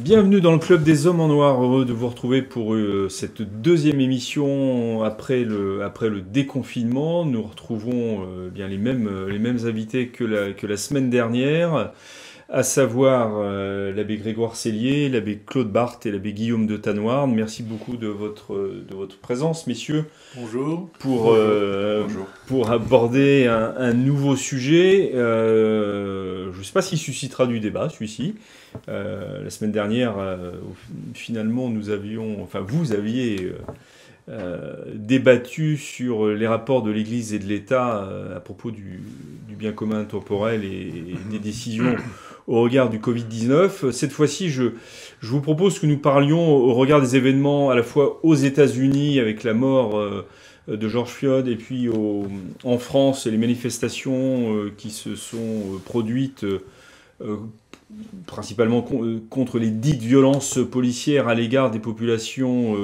Bienvenue dans le Club des Hommes en Noir, heureux de vous retrouver pour cette deuxième émission après le déconfinement. Nous retrouvons bien les mêmes invités que la semaine dernière, à savoir l'abbé Grégoire Sellier, l'abbé Claude Barthes et l'abbé Guillaume de Tanoirne. Merci beaucoup de votre présence, messieurs. Bonjour. Bonjour. Pour aborder un nouveau sujet. Je ne sais pas s'il suscitera du débat, celui-ci. La semaine dernière, finalement, vous aviez débattu sur les rapports de l'Église et de l'État à propos du bien commun temporel et des décisions au regard du Covid-19. Cette fois-ci, je vous propose que nous parlions au regard des événements à la fois aux États-Unis avec la mort de George Floyd et puis en France les manifestations qui se sont produites principalement contre les dites violences policières à l'égard des populations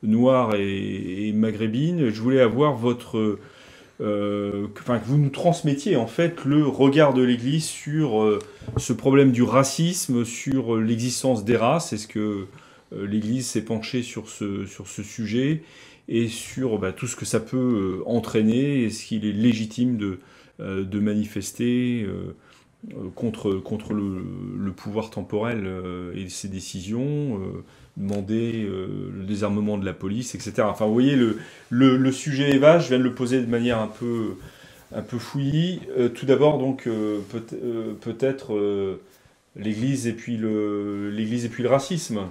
noires et maghrébines. Je voulais avoir que vous nous transmettiez en fait le regard de l'Église sur ce problème du racisme, sur l'existence des races. Est-ce que l'Église s'est penchée sur ce sujet et sur tout ce que ça peut entraîner? Est-ce qu'il est légitime de manifester contre le pouvoir temporel et ses décisions, demander le désarmement de la police, etc. Enfin, vous voyez, le sujet est vaste. Je viens de le poser de manière un peu fouillie. Tout d'abord, donc, peut-être l'Église et puis le racisme.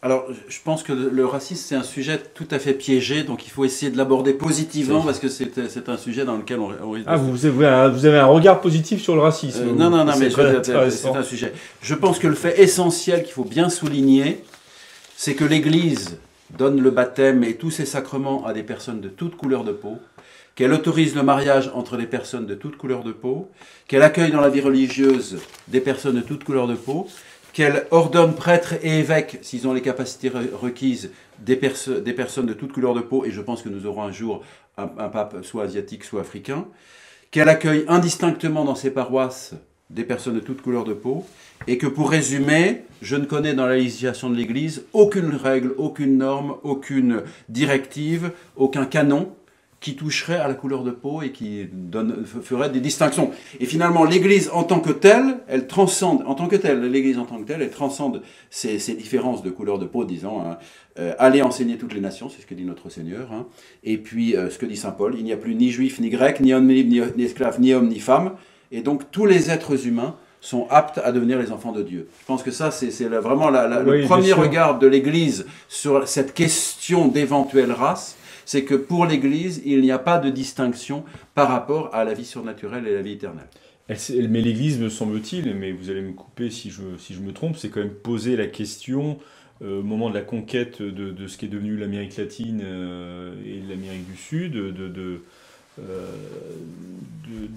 Alors, je pense que le racisme, c'est un sujet tout à fait piégé, donc il faut essayer de l'aborder positivement, parce que c'est un sujet dans lequel on risque de... Vous avez un regard positif sur le racisme. Non, mais c'est un sujet. Je pense que le fait essentiel qu'il faut bien souligner, c'est que l'Église donne le baptême et tous ses sacrements à des personnes de toute couleur de peau, qu'elle autorise le mariage entre les personnes de toute couleur de peau, qu'elle accueille dans la vie religieuse des personnes de toute couleur de peau, qu'elle ordonne prêtres et évêques, s'ils ont les capacités requises, des personnes de toute couleur de peau, et je pense que nous aurons un jour un pape soit asiatique, soit africain, qu'elle accueille indistinctement dans ses paroisses des personnes de toute couleur de peau, et que pour résumer, je ne connais dans la législation de l'Église aucune règle, aucune norme, aucune directive, aucun canon qui toucherait à la couleur de peau et qui ferait des distinctions. Et finalement, l'Église en tant que telle, elle transcende, l'Église en tant que telle, elle transcende ces différences de couleur de peau, disons, allez enseigner toutes les nations, c'est ce que dit notre Seigneur, hein. Et puis ce que dit saint Paul, il n'y a plus ni juif, ni grec, ni homme libre, ni esclave, ni homme, ni femme, et donc tous les êtres humains sont aptes à devenir les enfants de Dieu. Je pense que ça, c'est vraiment le premier regard de l'Église sur cette question d'éventuelle race, c'est que pour l'Église, il n'y a pas de distinction par rapport à la vie surnaturelle et la vie éternelle. Mais l'Église, me semble-t-il, mais vous allez me couper si je me trompe, c'est quand même poser la question au moment de la conquête de ce qui est devenu l'Amérique latine et l'Amérique du Sud, de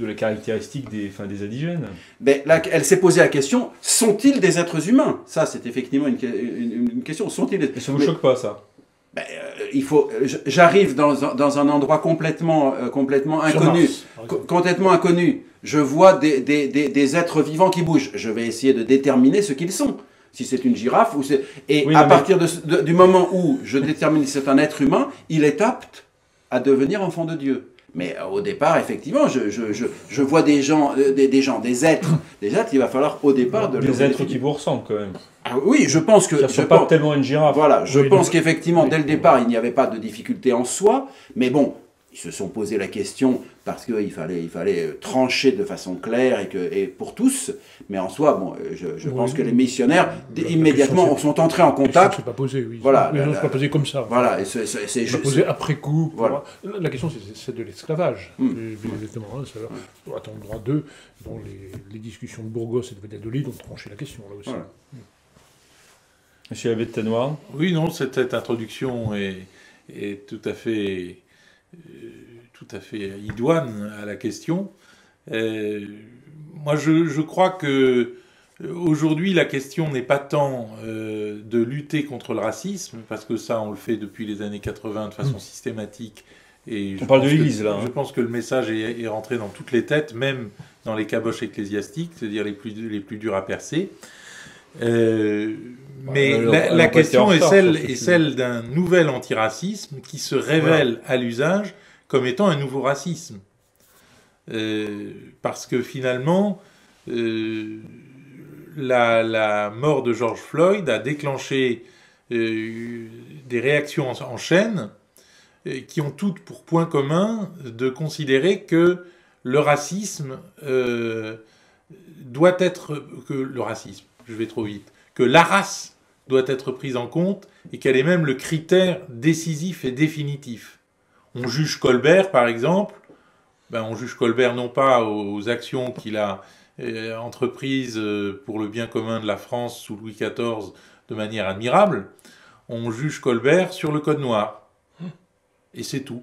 la caractéristique des indigènes. Mais là, elle s'est posé la question, sont-ils des êtres humains? Ça, c'est effectivement une question. Sont-ils des... Ça ne vous choque pas, ça? J'arrive dans un endroit complètement inconnu, complètement inconnu. Je vois des êtres vivants qui bougent. Je vais essayer de déterminer ce qu'ils sont. Si c'est une girafe, partir du moment où je détermine si c'est un être humain, il est apte à devenir enfant de Dieu. Mais au départ, effectivement, je vois des êtres, il va falloir au départ de des êtres qui vous ressemblent quand même. Ah oui, je pense que... Ça ne pas tellement une girafe. Voilà, je pense qu'effectivement, dès le départ, il n'y avait pas de difficulté en soi, mais bon, ils se sont posé la question parce qu'il fallait trancher de façon claire et pour tous, mais en soi, bon, je pense que les missionnaires, immédiatement, sont entrés en contact. C'est pas posé, oui. Voilà, mais non, c'est pas posé comme ça. Voilà, et c'est pas posé après coup. Voilà. La question, c'est de l'esclavage. Exactement. Attends, droit 2, bon, les discussions de Burgos et de Valladolid ont tranché la question, là aussi. Voilà. Monsieur Abed-Tenoir. Oui, non, cette introduction est tout à fait idoine à la question. Moi, je crois que aujourd'hui, la question n'est pas tant de lutter contre le racisme, parce que ça, on le fait depuis les années 80 de façon systématique. Et on parle de l'Église, là. Je pense que le message est rentré dans toutes les têtes, même dans les caboches ecclésiastiques, c'est-à-dire les plus durs à percer. Mais la question est celle d'un nouvel antiracisme qui se révèle à l'usage comme étant un nouveau racisme. Parce que finalement, la mort de George Floyd a déclenché des réactions en chaîne qui ont toutes pour point commun de considérer que le racisme doit être... je vais trop vite, que la race doit être prise en compte et qu'elle est même le critère décisif et définitif. On juge Colbert, par exemple, on juge Colbert non pas aux actions qu'il a entreprises pour le bien commun de la France sous Louis XIV de manière admirable, on juge Colbert sur le Code noir. Et c'est tout.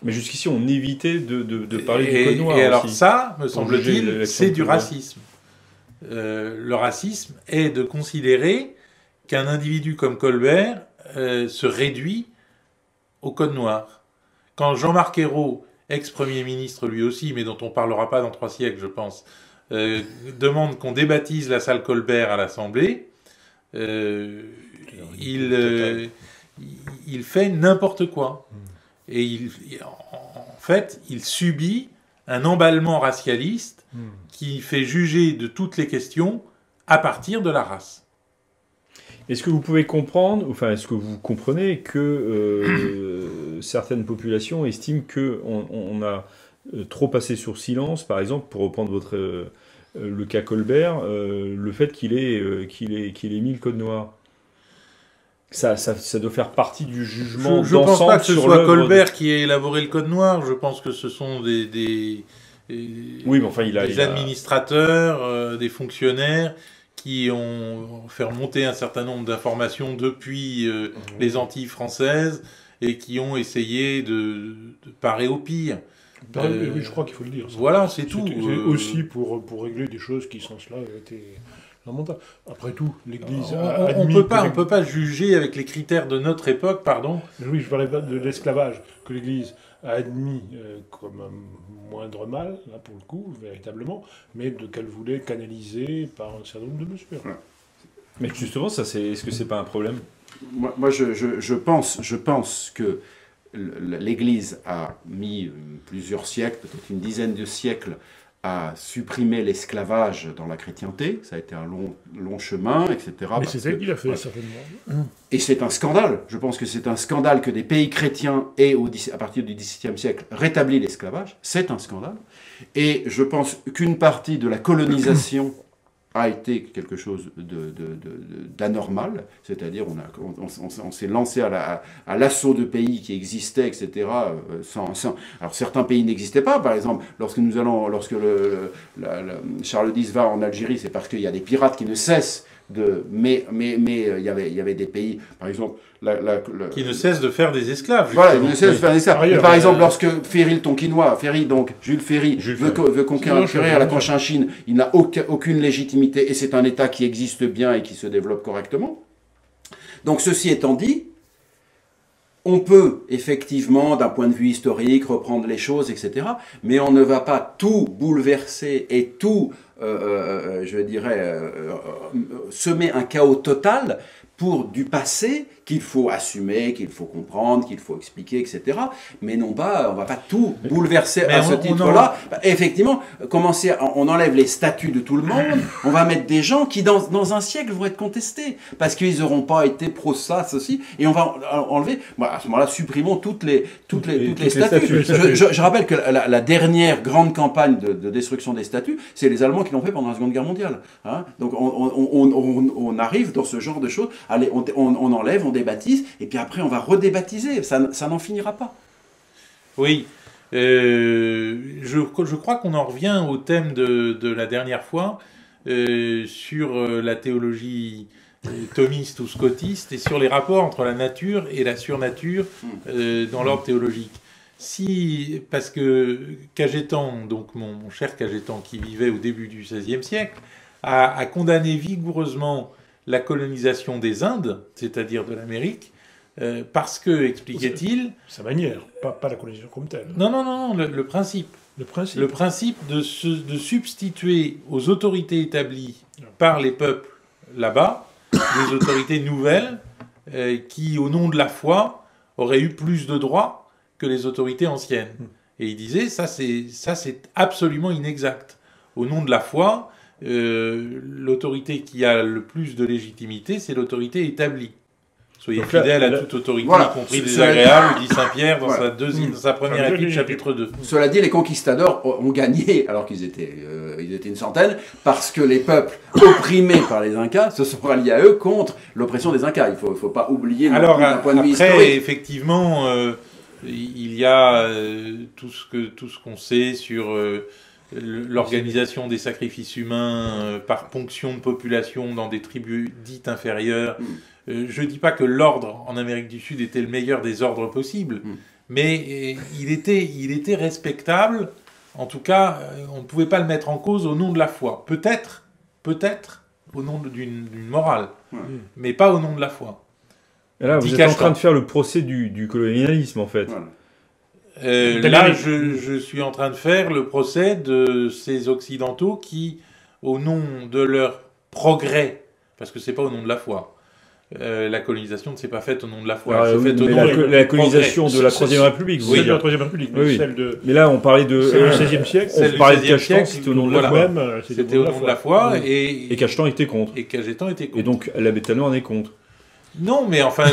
Mais jusqu'ici, on évitait de parler du Code noir. Et alors ça, me semble-t-il, c'est du racisme. Le racisme est de considérer qu'un individu comme Colbert se réduit au Code noir. Quand Jean-Marc Ayrault, ex-premier ministre lui aussi, mais dont on ne parlera pas dans 3 siècles, je pense, demande qu'on débaptise la salle Colbert à l'Assemblée, il fait n'importe quoi. Et en fait, il subit un emballement racialiste qui fait juger de toutes les questions à partir de la race. Est-ce que vous pouvez comprendre, enfin, est-ce que vous comprenez que certaines populations estiment qu'on a trop passé sur silence, par exemple, pour reprendre le cas Colbert, le fait qu'il ait mis le Code noir? Ça doit faire partie du jugement d'ensemble. Je ne pense pas que ce soit Colbert qui ait élaboré le Code noir. Je pense que ce sont des administrateurs, des fonctionnaires qui ont fait remonter un certain nombre d'informations depuis les Antilles françaises et qui ont essayé de parer au pire. Oui, je crois qu'il faut le dire. Ça. Voilà, c'est tout. Aussi pour régler des choses qui, sans cela, étaient lamentables. Après tout, l'Église on ne peut pas juger avec les critères de notre époque, pardon. Oui, je parlais de l'esclavage, que l'Église a admis comme un moindre mal, là pour le coup, véritablement, mais qu'elle voulait canaliser par un certain nombre de mesures. Ouais. Mais justement, est-ce que c'est pas un problème? Moi je pense que l'Église a mis plusieurs siècles, peut-être une dizaine de siècles, à supprimer l'esclavage dans la chrétienté. Ça a été un long chemin, etc. Mais c'est elle qui l'a fait, certainement. Et c'est un scandale. Je pense que c'est un scandale que des pays chrétiens aient, à partir du XVIIe siècle, rétabli l'esclavage. C'est un scandale. Et je pense qu'une partie de la colonisation a été quelque chose d'anormal, c'est-à-dire on s'est lancé à l'assaut de pays qui existaient, etc. Alors certains pays n'existaient pas, par exemple, lorsque Charles X va en Algérie, c'est parce qu'il y a des pirates qui ne cessent mais il y avait des pays, par exemple... qui ne cessent de faire des esclaves. Justement. Voilà, ils ne cessent de faire des esclaves. Par exemple, lorsque Ferry le Tonkinois, Jules Ferry veut conquérir la Cochinchine, il n'a aucune légitimité, et c'est un État qui existe bien et qui se développe correctement. Donc, ceci étant dit, on peut effectivement, d'un point de vue historique, reprendre les choses, etc. Mais on ne va pas tout bouleverser et tout, semer un chaos total pour du passé qu'il faut assumer, qu'il faut comprendre, qu'il faut expliquer, etc. Mais non pas, on ne va pas tout bouleverser à ce titre-là. Effectivement, on enlève les statuts de tout le monde, on va mettre des gens qui, dans un siècle, vont être contestés, parce qu'ils n'auront pas été pro-ça, ceci, et on va enlever, à ce moment-là, supprimons toutes les statuts. Je rappelle que la dernière grande campagne de destruction des statuts, c'est les Allemands qui l'ont fait pendant la Seconde Guerre mondiale. Hein. Donc on arrive dans ce genre de choses, allez, on enlève, on débaptise, et puis après on va redébaptiser, ça n'en finira pas. Oui, je crois qu'on en revient au thème de la dernière fois, sur la théologie thomiste ou scotiste, et sur les rapports entre la nature et la surnature dans l'ordre théologique. Parce que Cajetan, donc mon cher Cajetan, qui vivait au début du XVIe siècle, a condamné vigoureusement la colonisation des Indes, c'est-à-dire de l'Amérique, parce que, expliquait-il... Sa manière, pas la colonisation comme telle. Non, le principe. Le principe de substituer aux autorités établies par les peuples là-bas, des autorités nouvelles qui, au nom de la foi, auraient eu plus de droits que les autorités anciennes. Et il disait, ça c'est absolument inexact. Au nom de la foi, l'autorité qui a le plus de légitimité, c'est l'autorité établie. Soyez fidèles à toute autorité, y compris désagréable, dit Saint Pierre dans sa première épître, chapitre 2. Cela dit, les conquistadors ont gagné, alors qu'ils étaient une centaine, parce que les peuples opprimés par les Incas se sont ralliés à eux contre l'oppression des Incas. Il ne faut pas oublier d'un point de vue historique. Après, effectivement, il y a tout ce qu'on sait sur l'organisation des sacrifices humains par ponction de population dans des tribus dites inférieures. Je ne dis pas que l'ordre en Amérique du Sud était le meilleur des ordres possibles, mais il était respectable. En tout cas, on ne pouvait pas le mettre en cause au nom de la foi. Peut-être au nom d'une morale, mais pas au nom de la foi. Et là, vous êtes en train de faire le procès du colonialisme, en fait. Là, je suis en train de faire le procès de ces Occidentaux qui, au nom de leur progrès, parce que c'est pas au nom de la foi, la colonisation ne s'est pas faite au nom de la foi. La colonisation de la Troisième République, oui, de la Troisième République, oui. Celle de... Mais là, on parlait de... C'est le XVIe siècle. On parlait de Cajetan, c'était au nom de la foi. C'était au nom de la foi, et Cajetan était contre. Et Cajetan était contre. Et donc, l'abbé Talleyrand en est contre. Non, mais enfin,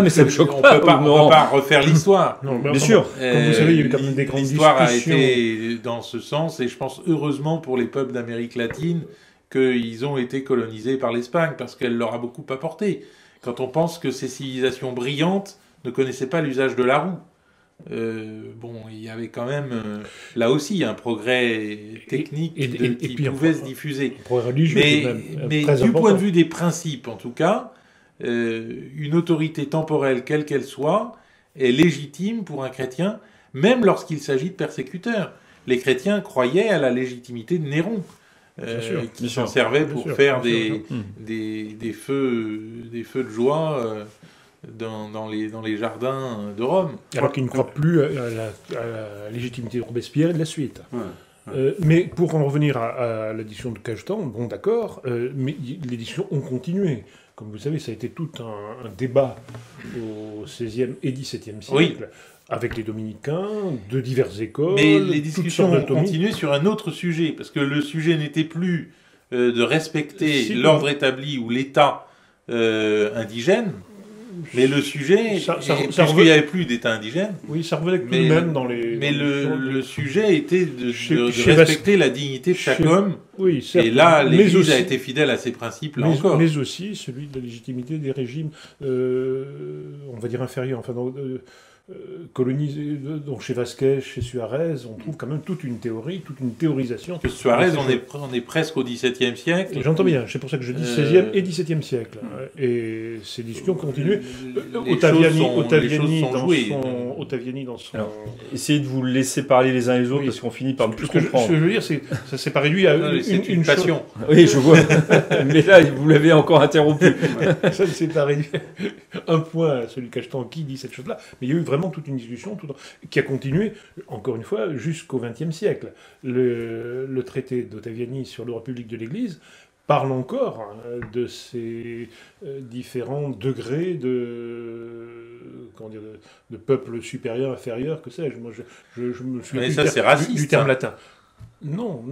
mais ça me choque on peut pas refaire l'histoire. Bien sûr. Comme vous savez, il y a eu quand même des grandes discussions. L'histoire a été dans ce sens, et je pense heureusement pour les peuples d'Amérique latine qu'ils ont été colonisés par l'Espagne, parce qu'elle leur a beaucoup apporté. Quand on pense que ces civilisations brillantes ne connaissaient pas l'usage de la roue. Il y avait quand même, là aussi, un progrès technique qui pouvait se diffuser. Un progrès religieux, mais du point de vue des principes, en tout cas, une autorité temporelle, quelle qu'elle soit, est légitime pour un chrétien, même lorsqu'il s'agit de persécuteurs. Les chrétiens croyaient à la légitimité de Néron. Qui s'en servait pour faire des feux de joie dans les jardins de Rome. Alors qu'ils ne croient plus à la légitimité de Robespierre et de la suite. Mais pour en revenir à l'édition de Cajetan, bon d'accord, mais les éditions ont continué. Comme vous savez, ça a été tout un débat au XVIe et XVIIe siècle. Avec les dominicains, de diverses écoles. Mais les discussions ont continué sur un autre sujet, parce que le sujet n'était plus de respecter l'ordre établi ou l'État indigène, mais le sujet, puisqu'il n'y avait plus d'État indigène. Oui, ça revenait tout de même dans les... Mais le sujet était de respecter la dignité de chaque homme. Oui, certes, et là, l'Église a été fidèle à ses principes, là encore. Mais aussi celui de la légitimité des régimes, on va dire inférieurs, enfin... colonisé, donc chez Vasquez, chez Suarez, on trouve quand même toute une théorie, toute une théorisation. Que Suarez, on est presque au XVIIe siècle. J'entends bien, c'est pour ça que je dis XVIe et XVIIe siècle. Et ces discussions continuent. Ottaviani dans son... Alors, essayez de vous laisser parler les uns les autres, parce qu'on finit par ne plus comprendre. Ce que je veux dire, ça s'est pas réduit à une passion. Oui, je vois. Mais là, vous l'avez encore interrompu. Ça ne s'est pas réduit un point à celui Cajetan qui dit cette chose-là. Mais il y a eu vraiment toute une discussion qui a continué, encore une fois, jusqu'au XXe siècle. Le traité d'Ottaviani sur la République de l'Église parle encore de ces différents degrés de peuples supérieurs, inférieurs, que sais-je. Moi, je me souviens mais ça, c'est raciste, du terme latin. Non,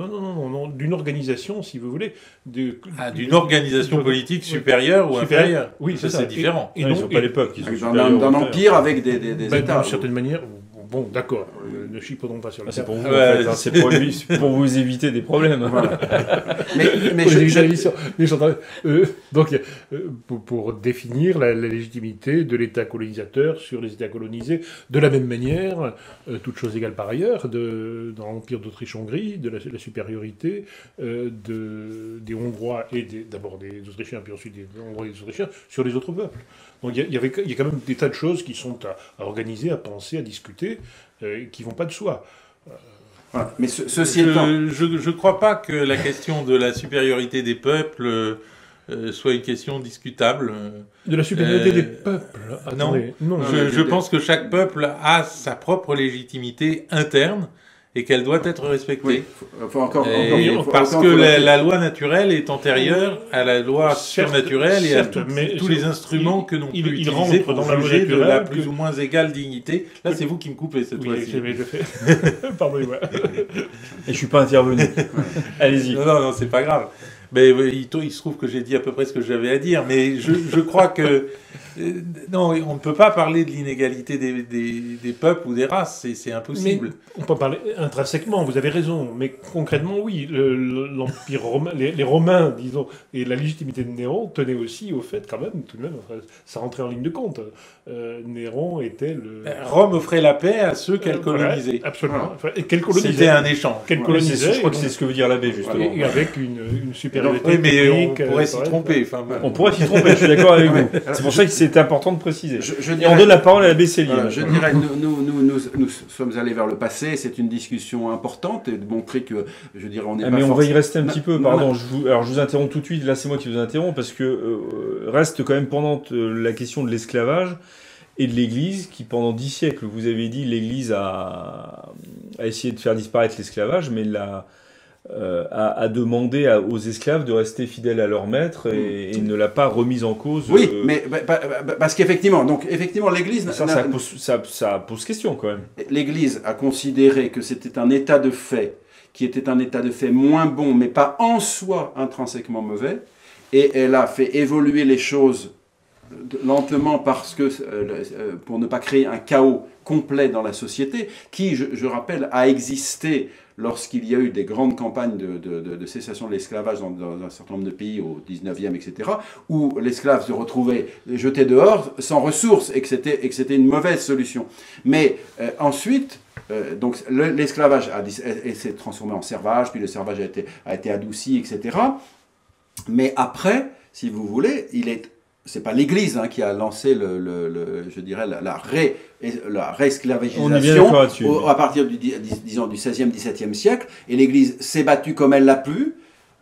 d'une organisation, si vous voulez. D'une organisation politique supérieure ou inférieure. Oui, c'est différent. Ils ne sont pas les peuples qui sont supérieurs. D'un empire avec des États. D'une certaine manière, bon, d'accord, ne chipotons pas sur le C'est terme. pour vous, en fait, hein, c'est pour vous éviter des problèmes. Voilà. mais Donc, pour définir la légitimité de l'État colonisateur sur les États colonisés, de la même manière, toutes choses égales par ailleurs, dans l'Empire d'Autriche-Hongrie, de la supériorité des Hongrois et d'abord des Autrichiens, puis ensuite des Hongrois et des Autrichiens sur les autres peuples. Donc il y a quand même des tas de choses qui sont à organiser, à penser, à discuter, qui vont pas de soi. Voilà. Mais ceci étant... Je ne crois pas que la question de la supériorité des peuples soit une question discutable. De la supériorité des peuples. Attendez, non. Je pense que chaque peuple a sa propre légitimité interne et qu'elle doit être respectée. Oui, parce que la loi naturelle est antérieure à la loi surnaturelle et à tous les instruments que l'on peut utiliser pour juger de la plus ou moins égale dignité. Là, c'est vous qui me coupez cette fois-ci. Oui, je fais. Pardonnez-moi. Et je suis pas intervenu. Allez-y. Non, c'est pas grave. Mais il se trouve que j'ai dit à peu près ce que j'avais à dire, mais je crois que non, on ne peut pas parler de l'inégalité des peuples ou des races, c'est impossible. Mais on peut parler intrinsèquement, vous avez raison, mais concrètement, oui, l'Empire romain, les Romains, disons, et la légitimité de Néron tenaient aussi au fait, quand même, tout de même, enfin, ça rentrait en ligne de compte. Néron était le... Rome offrait la paix à ceux qu'elle colonisait. Voilà, absolument. Enfin, et qu'elle colonisait. C'était un échange. Qu'elle colonisait. Je crois que c'est ce que veut dire l'abbé, justement. Et avec une supériorité. Oui, mais on pourrait s'y tromper. Enfin, on pourrait s'y tromper, je suis d'accord avec vous. C'est pour ça que c'est important de préciser. Et on donne la parole à l'abbé Céline. Voilà, je dirais, nous sommes allés vers le passé, c'est une discussion importante, et de montrer que, je dirais, on n'est pas... Mais on va y rester un petit peu, pardon. Alors je vous interromps tout de suite, là c'est moi qui vous interromps, parce que reste quand même pendante la question de l'esclavage et de l'Église, qui pendant 10 siècles, vous avez dit, l'Église a essayé de faire disparaître l'esclavage, mais a demandé aux esclaves de rester fidèles à leur maître et ne l'a pas remise en cause. Oui, mais parce qu'effectivement, l'Église... Ça pose question quand même. L'Église a considéré que c'était un état de fait qui était un état de fait moins bon, mais pas en soi intrinsèquement mauvais, et elle a fait évoluer les choses lentement parce que, pour ne pas créer un chaos complet dans la société, qui, je rappelle, a existé lorsqu'il y a eu des grandes campagnes de cessation de l'esclavage dans un certain nombre de pays au 19e, etc., où l'esclave se retrouvait jeté dehors, sans ressources, et que c'était une mauvaise solution. Mais ensuite, donc l'esclavage s'est transformé en servage, puis le servage a été adouci, etc. Mais après, si vous voulez, c'est pas l'Église qui a lancé je dirais la réesclavagisation à partir du 16e, 17e siècle, et l'Église s'est battue comme elle l'a pu.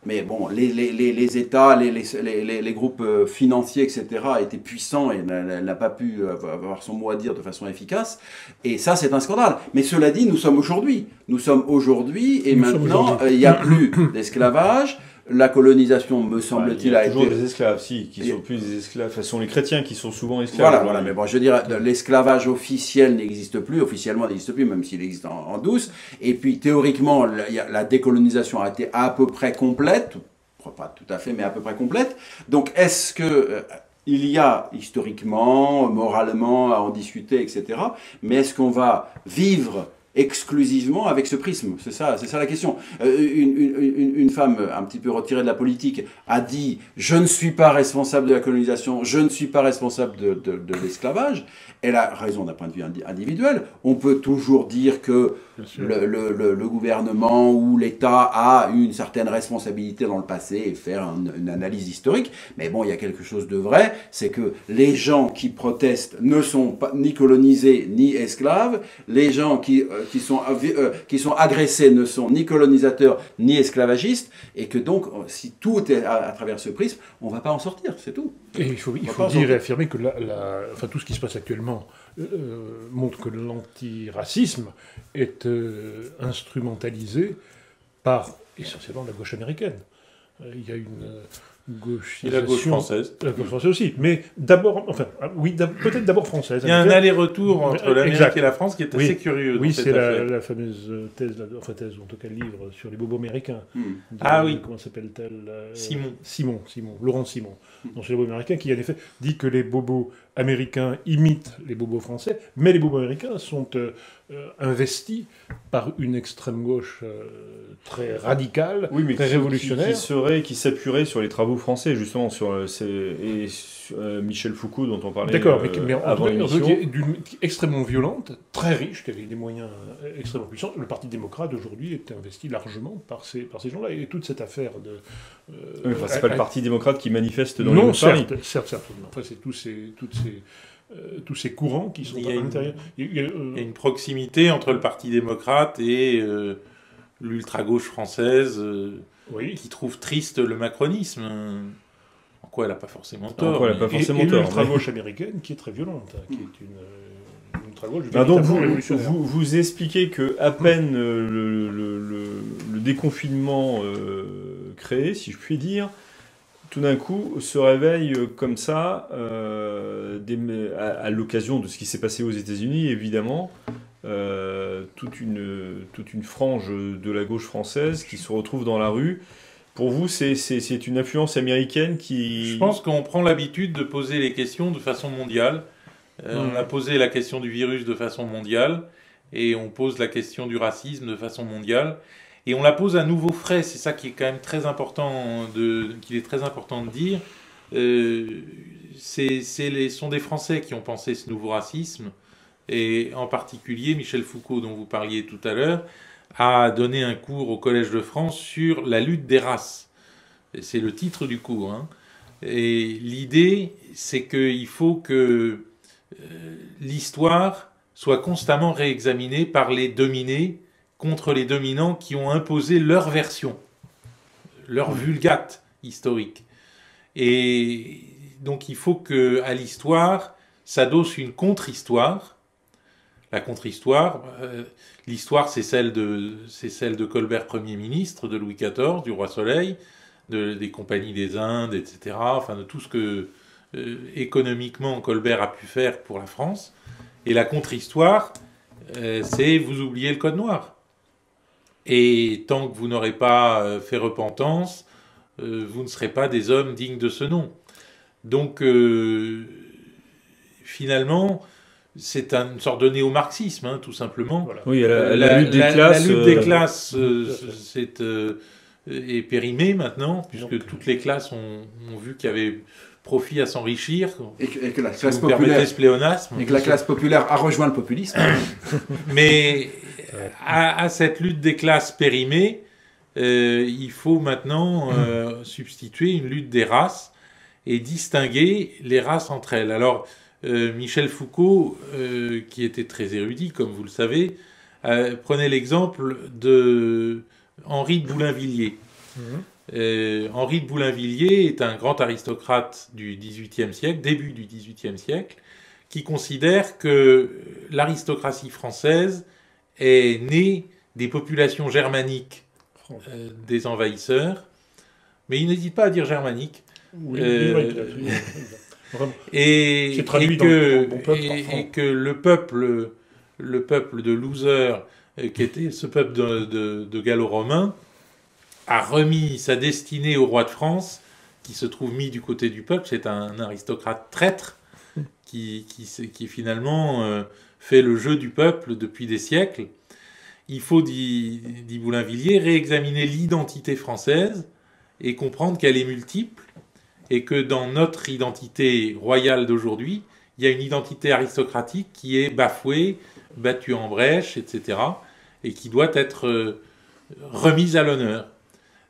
Mais bon, les États, les groupes financiers, etc., étaient puissants et n'a pas pu avoir son mot à dire de façon efficace. Et ça, c'est un scandale. Mais cela dit, nous sommes aujourd'hui. Et maintenant, il n'y a plus d'esclavage. La colonisation, me semble-t-il, a été... toujours des esclaves, qui sont plus des esclaves. Ce sont les chrétiens qui sont souvent esclaves. Voilà, mais bon, je dirais, l'esclavage officiel n'existe plus, officiellement n'existe plus, même s'il existe en douce. Et puis, théoriquement, la décolonisation a été à peu près complète, pas tout à fait, mais à peu près complète. Donc, est-ce que... il y a historiquement, moralement, à en discuter, etc. Mais est-ce qu'on va vivre exclusivement avec ce prisme? C'est ça la question. Une femme un petit peu retirée de la politique a dit « Je ne suis pas responsable de la colonisation, je ne suis pas responsable de l'esclavage ». Elle a raison d'un point de vue individuel. On peut toujours dire que le gouvernement ou l'État a une certaine responsabilité dans le passé et faire une analyse historique. Mais bon, il y a quelque chose de vrai, c'est que les gens qui protestent ne sont pas ni colonisés ni esclaves. Les gens qui sont agressés ne sont ni colonisateurs ni esclavagistes. Et que donc, si tout est à travers ce prisme, on ne va pas en sortir, c'est tout. Et il faut dire et affirmer que tout ce qui se passe actuellement montre que l'antiracisme est instrumentalisé par essentiellement la gauche américaine. Il y a une gauchisation... Et la gauche française. La gauche française aussi, mais d'abord, peut-être d'abord française. Il y a un aller-retour entre l'Amérique et la France qui est assez curieux. Oui, c'est la fameuse thèse, ou en tout cas le livre sur les bobos américains. Oui. Comment s'appelle-t-elle Simon, Laurent Simon, dans les bobos américains, qui en effet dit que les bobos américains imitent les bobos français, mais les bobos américains sont investi par une extrême gauche très radicale, oui, mais très révolutionnaire. Qui s'appuierait sur les travaux français, justement, Michel Foucault, dont on parlait D'accord, mais avant l'émission. D'une extrêmement violente, très riche, qui avait des moyens extrêmement puissants. Le Parti démocrate, aujourd'hui, est investi largement par ces gens-là. Et toute cette affaire de... oui, enfin, c'est pas le Parti démocrate qui manifeste dans les rues de Paris. Non, certes. Enfin, c'est tous ces courants qui sont à l'intérieur. Il y a une proximité entre le Parti démocrate et l'ultra-gauche française qui trouve triste le macronisme. En quoi elle n'a pas forcément tort. Et l'ultra-gauche américaine qui est très violente, qui est une ultra-gauche donc vous expliquez que à peine le déconfinement créé, si je puis dire, tout d'un coup, se réveille comme ça, à l'occasion de ce qui s'est passé aux États-Unis, évidemment, toute une frange de la gauche française qui se retrouve dans la rue. Pour vous, c'est une influence américaine qui... Je pense qu'on prend l'habitude de poser les questions de façon mondiale. On a posé la question du virus de façon mondiale, et on pose la question du racisme de façon mondiale. Et on la pose à nouveau frais, c'est ça qui est quand même très important qu'il est très important de dire. Sont des Français qui ont pensé ce nouveau racisme, et en particulier Michel Foucault, dont vous parliez tout à l'heure, a donné un cours au Collège de France sur la lutte des races. C'est le titre du cours. Hein. Et l'idée, c'est qu'il faut que l'histoire soit constamment réexaminée par les dominés contre les dominants qui ont imposé leur version, leur vulgate historique. Et donc il faut qu'à l'histoire s'adosse une contre-histoire. La contre-histoire, l'histoire c'est celle de Colbert Premier ministre, de Louis XIV, du Roi Soleil, des compagnies des Indes, etc. Enfin de tout ce que économiquement Colbert a pu faire pour la France. Et la contre-histoire, c'est vous oubliez le Code noir. Et tant que vous n'aurez pas fait repentance, vous ne serez pas des hommes dignes de ce nom. Donc, finalement, c'est une sorte de néo-marxisme, hein, tout simplement. Voilà. Oui, la lutte des classes... La lutte des classes est périmée maintenant, puisque toutes les classes ont vu qu'il y avait profit à s'enrichir. Et que la classe populaire a rejoint le populisme. Mais... À cette lutte des classes périmée, il faut maintenant substituer une lutte des races et distinguer les races entre elles. Alors, Michel Foucault, qui était très érudit, comme vous le savez, prenait l'exemple de Henri de Boulainvilliers. Henri de Boulainvilliers est un grand aristocrate du XVIIIe siècle, début du XVIIIe siècle, qui considère que l'aristocratie française est née des populations germaniques des envahisseurs, mais il n'hésite pas à dire germanique. Oui, et que le peuple de losers, qui était ce peuple de gallo-romains, a remis sa destinée au roi de France, qui se trouve mis du côté du peuple. C'est un aristocrate traître qui finalement fait le jeu du peuple depuis des siècles. Il faut, dit Boulainvilliers, réexaminer l'identité française et comprendre qu'elle est multiple, et que dans notre identité royale d'aujourd'hui, il y a une identité aristocratique qui est bafouée, battue en brèche, etc., et qui doit être remise à l'honneur.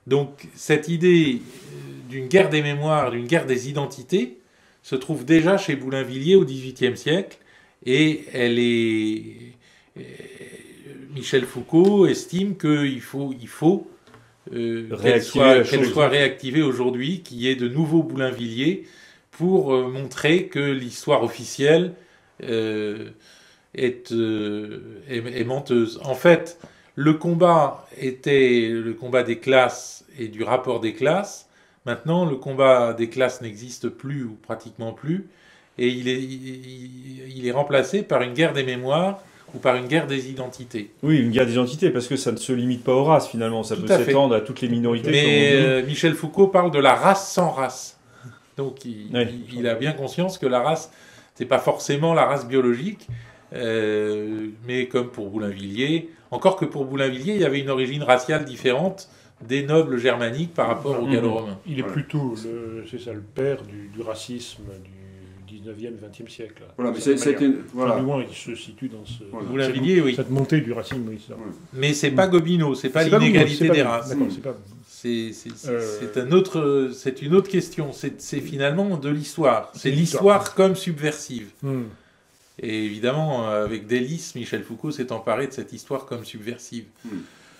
Donc cette idée d'une guerre des mémoires, d'une guerre des identités, se trouve déjà chez Boulainvilliers au XVIIIe siècle, et Michel Foucault estime qu'il faut qu'elle soit réactivée aujourd'hui, qu'il y ait de nouveaux Boulainvilliers pour montrer que l'histoire officielle est menteuse. En fait, le combat était le combat des classes et du rapport des classes. Maintenant, le combat des classes n'existe plus ou pratiquement plus, et il est remplacé par une guerre des mémoires ou par une guerre des identités. Oui, une guerre des identités, parce que ça ne se limite pas aux races, finalement. Ça peut s'étendre à toutes les minorités. Mais Michel Foucault parle de la race sans race. Donc il a bien conscience que la race, c'est pas forcément la race biologique. Mais comme pour Boulainvilliers, encore que pour Boulainvilliers, il y avait une origine raciale différente des nobles germaniques par rapport aux Gallo-Romains. Il est plutôt, c'est ça, le père du racisme du 19e, 20e siècle. Voilà, mais c'est une... Voilà. Du moins, il se situe dans ce... Voilà. Boulainvilliers, oui. Cette montée du racisme, oui. Ça. Mais c'est pas Gobineau, c'est pas l'inégalité des races. D'accord, c'est pas... C'est une autre question. C'est finalement de l'histoire. C'est l'histoire comme subversive. Et évidemment, avec délice, Michel Foucault s'est emparé de cette histoire comme subversive.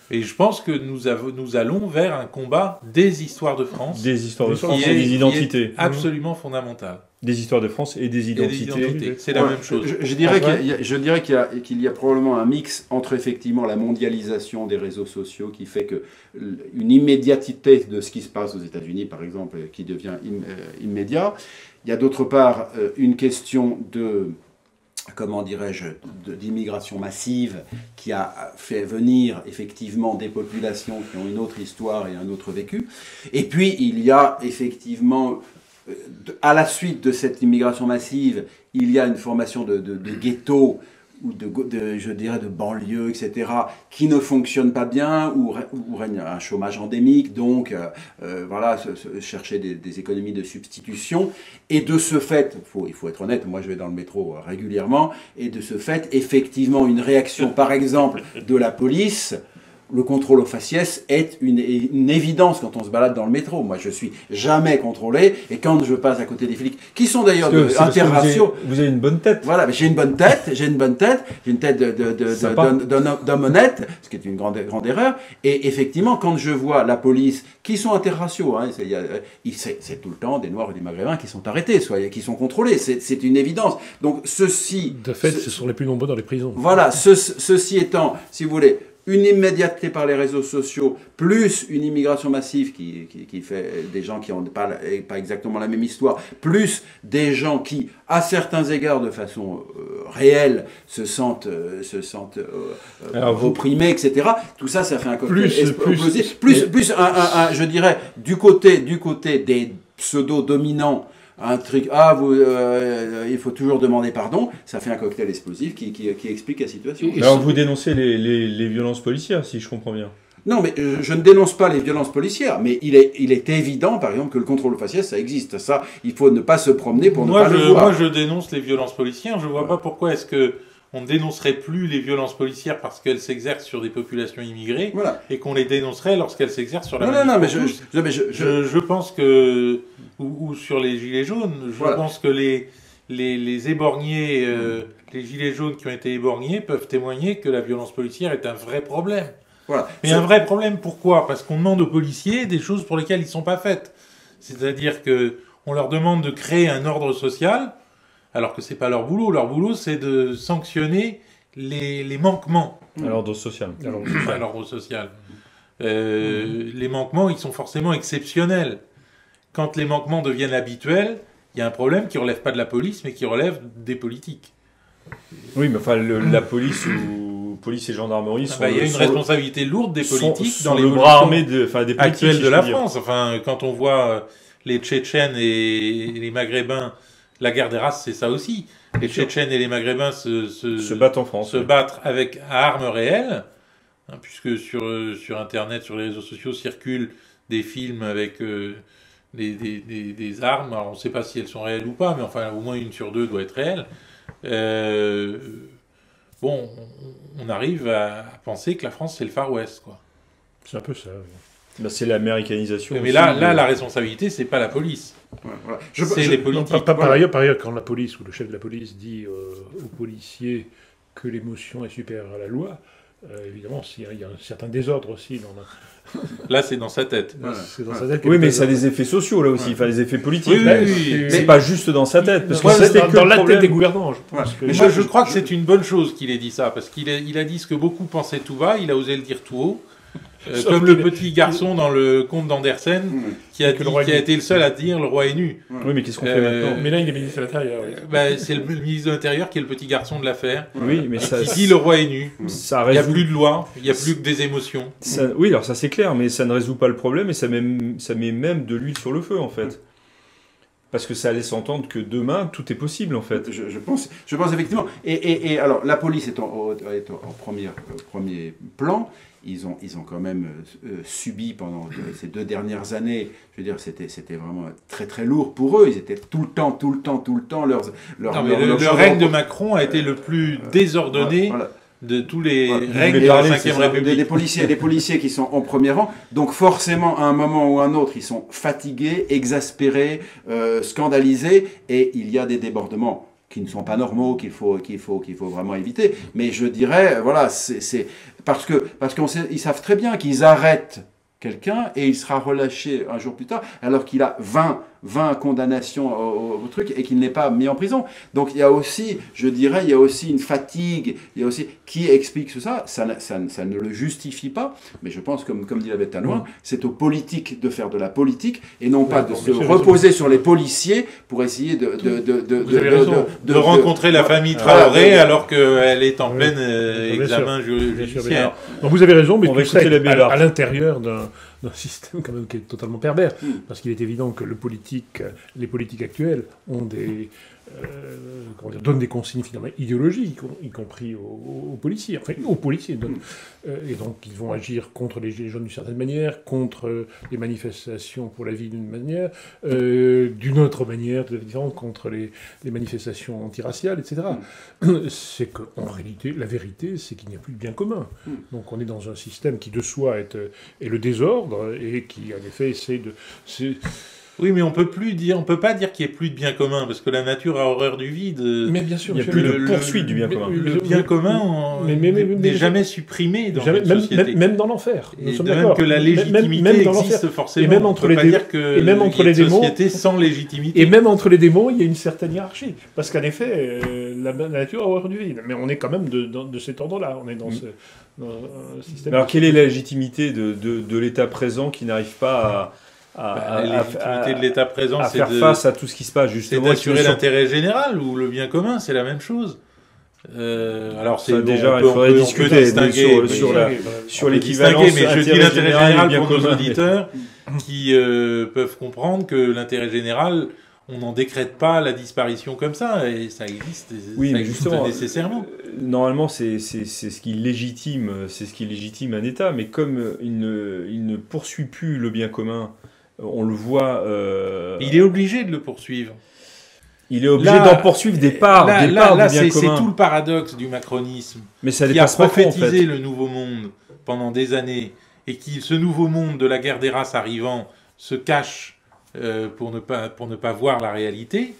Et je pense que nous allons vers un combat des histoires de France. Des histoires de France et des identités. Absolument fondamental. Des histoires de France et des identités. C'est la même chose. Je dirais qu'il y a probablement un mix entre effectivement la mondialisation des réseaux sociaux qui fait que une immédiatité de ce qui se passe aux États-Unis, par exemple, qui devient immédiat. Il y a d'autre part une question de... comment dirais-je, d'immigration massive qui a fait venir effectivement des populations qui ont une autre histoire et un autre vécu. Et puis il y a effectivement, à la suite de cette immigration massive, il y a une formation de ghettos ou je dirais de banlieues, etc., qui ne fonctionnent pas bien, où règne un chômage endémique, donc voilà, chercher des économies de substitution. Et de ce fait, il faut être honnête, moi je vais dans le métro régulièrement, et de ce fait, effectivement, une réaction, par exemple, de la police... Le contrôle aux faciès est une évidence quand on se balade dans le métro. Moi, je suis jamais contrôlé. Et quand je passe à côté des flics, qui sont d'ailleurs interraciaux... Vous avez une bonne tête. Voilà, mais j'ai une bonne tête. J'ai une tête d'homme honnête, ce qui est une grande erreur. Et effectivement, quand je vois la police, qui sont interraciaux, hein, c'est tout le temps des Noirs et des Maghrébins qui sont arrêtés, qui sont contrôlés. C'est une évidence. Donc, ceci... De fait, ce sont les plus nombreux dans les prisons. Voilà, ceci étant, si vous voulez... une immédiateté par les réseaux sociaux, plus une immigration massive qui fait des gens qui n'ont pas exactement la même histoire, plus des gens qui, à certains égards, de façon réelle, se sentent opprimés, etc. Tout ça, ça fait un cocktail explosif. Plus je dirais, du côté des pseudo-dominants, un truc, il faut toujours demander pardon, ça fait un cocktail explosif qui explique la situation. Alors vous dénoncez les violences policières, si je comprends bien. Non, mais je ne dénonce pas les violences policières, mais il est évident, par exemple, que le contrôle aux faciès, ça existe. Ça, il faut ne pas se promener pour ne pas le voir. Moi, je dénonce les violences policières. Je ne vois pas pourquoi est-ce que on ne dénoncerait plus les violences policières parce qu'elles s'exercent sur des populations immigrées, et qu'on les dénoncerait lorsqu'elles s'exercent sur la je pense que... Ou sur les gilets jaunes, je pense que les éborgnés, les gilets jaunes qui ont été éborgnés peuvent témoigner que la violence policière est un vrai problème. Voilà. Mais un vrai problème, pourquoi? Parce qu'on demande aux policiers des choses pour lesquelles ils ne sont pas faites. C'est-à-dire qu'on leur demande de créer un ordre social, alors que ce n'est pas leur boulot. Leur boulot, c'est de sanctionner les manquements. À l'ordre social. À l'ordre social. Les manquements, ils sont forcément exceptionnels. Quand les manquements deviennent habituels, il y a un problème qui ne relève pas de la police, mais qui relève des politiques. Oui, mais enfin, la police et gendarmerie sont... il y a une responsabilité lourde des politiques dans le bras armé des actuelles de la France. Enfin, quand on voit les Tchétchènes et les Maghrébins, la guerre des races, c'est ça aussi. Les Tchétchènes et les Maghrébins se battent en France. Se battent avec armes réelles, hein, puisque sur Internet, sur les réseaux sociaux, circulent des films avec... des armes, alors on ne sait pas si elles sont réelles ou pas, mais enfin au moins une sur deux doit être réelle. Bon, on arrive à penser que la France c'est le Far West, quoi. C'est un peu ça. Oui. Ben, c'est l'américanisation. Mais là, la responsabilité c'est pas la police, c'est les politiques. Par ailleurs, quand la police ou le chef de la police dit aux policiers que l'émotion est supérieure à la loi, évidemment, il y a un certain désordre aussi dans Là, c'est dans sa tête. Voilà. C'est dans sa tête. Oui, mais ça a des effets sociaux, là aussi. Enfin, des effets politiques. Oui. C'est pas juste dans sa tête. Parce que c'est dans la tête des gouvernants, je pense. Mais je crois que c'est une bonne chose qu'il ait dit ça, parce qu'il a dit ce que beaucoup pensaient tout bas, il a osé le dire tout haut. Comme le petit garçon dans le conte d'Andersen, qui a été le seul à dire « le roi est nu ». Oui, mais qu'est-ce qu'on fait maintenant? Mais là, il est ministre de l'Intérieur. C'est le ministre de l'Intérieur qui est le petit garçon de l'affaire, oui, mais qui dit « le roi est nu ». Il n'y a plus de loi, il n'y a plus que des émotions. Oui, alors ça c'est clair, mais ça ne résout pas le problème et ça met même de l'huile sur le feu, en fait. Parce que ça laisse entendre que demain, tout est possible, en fait. Je pense effectivement. Et alors, la police est en premier plan. Ils ont quand même subi pendant ces 2 dernières années, je veux dire, c'était vraiment très très lourd pour eux. Ils étaient tout le temps, le règne de Macron a été le plus désordonné de tous les règnes de la Ve République. Des policiers qui sont en premier rang. Donc forcément, à un moment ou à un autre, ils sont fatigués, exaspérés, scandalisés, et il y a des débordements qui ne sont pas normaux, qu'il faut vraiment éviter. Mais je dirais, voilà, c'est parce qu'ils savent très bien qu'ils arrêtent quelqu'un et il sera relâché un jour plus tard, alors qu'il a 20 condamnations au truc et qu'il n'est pas mis en prison. Donc il y a aussi, je dirais, il y a aussi une fatigue, il y a aussi qui explique tout ça. Ça ne le justifie pas, mais je pense, comme dit la bête à noix, c'est aux politiques de faire de la politique et non pas de se reposer sur les policiers pour essayer de rencontrer la famille Traoré alors qu'elle est en plein examen judiciaire. Donc vous avez raison, mais tout ça est à l'intérieur d'un système quand même qui est totalement pervers, parce qu'il est évident que les politiques actuelles ont donnent des consignes finalement idéologiques, y compris aux policiers, enfin aux policiers. Et donc ils vont agir contre les gilets jaunes d'une certaine manière, contre les manifestations pour la vie d'une manière, d'une autre manière différente contre les manifestations antiraciales, etc. C'est qu'en réalité, la vérité, c'est qu'il n'y a plus de bien commun. Donc on est dans un système qui de soi est le désordre et qui en effet essaie de... Oui, mais on peut pas dire qu'il n'y ait plus de bien commun, parce que la nature a horreur du vide. Mais bien sûr, il n'y a plus de poursuite du bien commun. Le bien commun n'est jamais supprimé dans une société. Même dans l'enfer. Nous sommes d'accord. Que la légitimité existe forcément. Et même entre les dire que même entre les démons, société sans légitimité. Et même entre les démons, il y a une certaine hiérarchie, parce qu'en effet, la nature a horreur du vide. Mais on est quand même de cet ordre-là. On est dans ce système. Alors, quelle est la légitimité de l'État présent qui n'arrive pas la légitimité de l'État présent, c'est faire face à tout ce qui se passe, justement. C'est d'assurer l'intérêt général ou le bien commun, c'est la même chose. Alors c'est déjà, il faudrait discuter sur l'équivalence. Mais je dis l'intérêt général pour nos auditeurs qui peuvent comprendre que l'intérêt général, on n'en décrète pas la disparition comme ça, et ça existe, oui, mais justement, nécessairement. Normalement, c'est ce qui légitime, un État, mais comme il ne poursuit plus le bien commun. On le voit... Il est obligé de le poursuivre. Il est obligé d'en poursuivre des parts du bien commun. C'est tout le paradoxe du macronisme. Mais ça qui a prophétisé le nouveau monde pendant des années, et qui, ce nouveau monde de la guerre des races arrivant, se cache pour ne pas voir la réalité.